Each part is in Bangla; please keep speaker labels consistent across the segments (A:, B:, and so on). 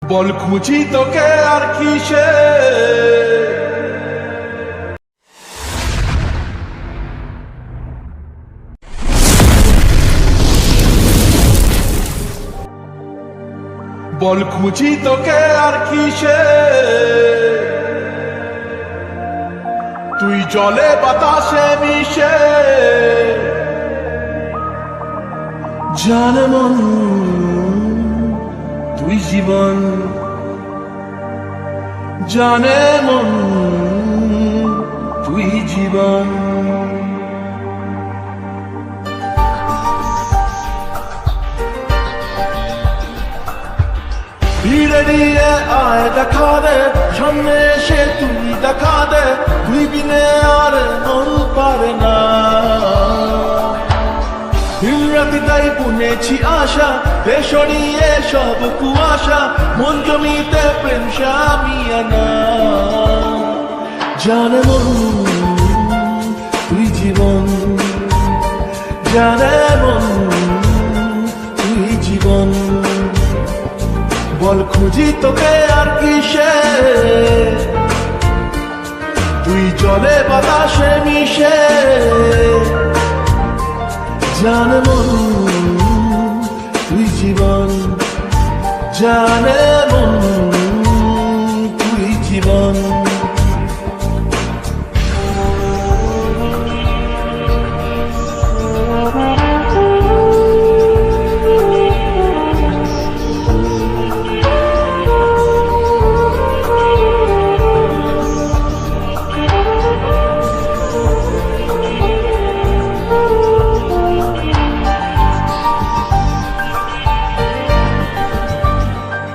A: বল খুঁজি তোকে আর কিসে বল খুঁজি তোকে আর কিসে তুই জলে বাতাসে মিশে জানে মন তুই জীবন জানে মন তুই জীবন ধীরে ধীরে আয় দেখা দে সামনে এসে তুই দেখা দে তুই বিনে আর মন পারে না রাতি তাই বুনেছি আশা সরিয়ে সব কুয়াশা মন জমিতে প্রেম সামিয়ানা জানে মন তুই জীবন জানে মন তুই জীবন বল খুঁজি তোকে আর কিসে তুই জলে বাতাসে মিশে জানে মন তুই জীবন জানে মন তুই জীবন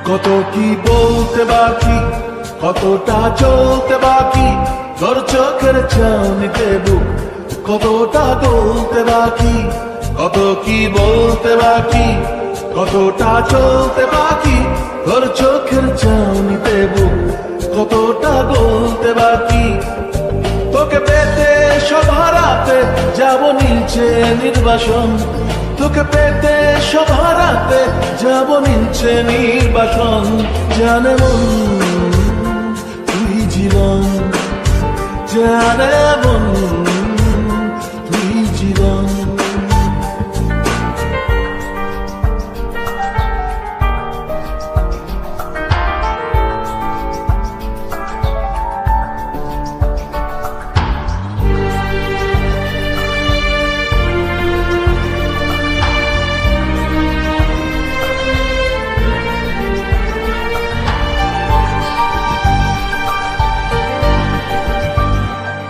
A: কত কি বলতে বাকি কতটা চলতে বাকি তোর চোখের চাউনিতে বুক কতটা বলতে বাকি কত কি বলতে বাকি কতটা চলতে বাকি তোর চোখের চাউনিতে বুক কতটা বলতে বাকি তোকে পেতে সব হারাতে যাব নিচে নির্বাসন তোকে পেতে সব হারাতে যাব নিচে নির্বাসন জানে মন তুই জীবন জানে মন তুই জীবন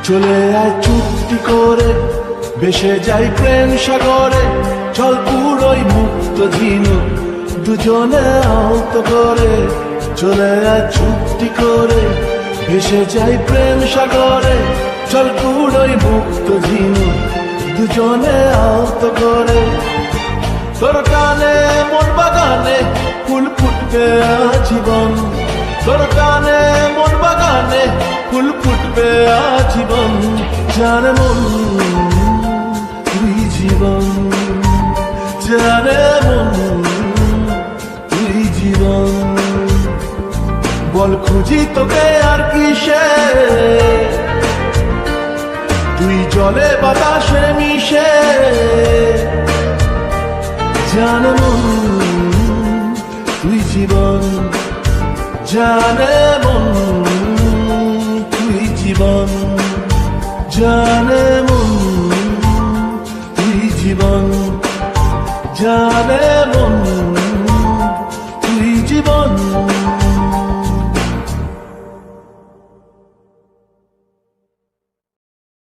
A: চলে আয় চুক্তি করে ভেসে যাই প্রেম সাগরে চল পুরোই মুক্ত ঝিনুক দুজনে আহত করে চলে আয় চুক্তি করে ভেসে যাই প্রেম সাগরে চল পুরোই মুক্ত ঝিনুক দুজনে আহত করে তোর টানে মন বাগানে ফুল ফুটবে আজীবন তোর টানে মন বাগানে ফুল ফুটবে আজীবন জানে মন তুই জীবন জানে মন তুই জীবন বল খুঁজি তোকে আর কিসে তুই জলে বাতাসে মিশে জানে মন তুই জীবন জানে মন তুই জীবন জানে মন তুই জীবন জানে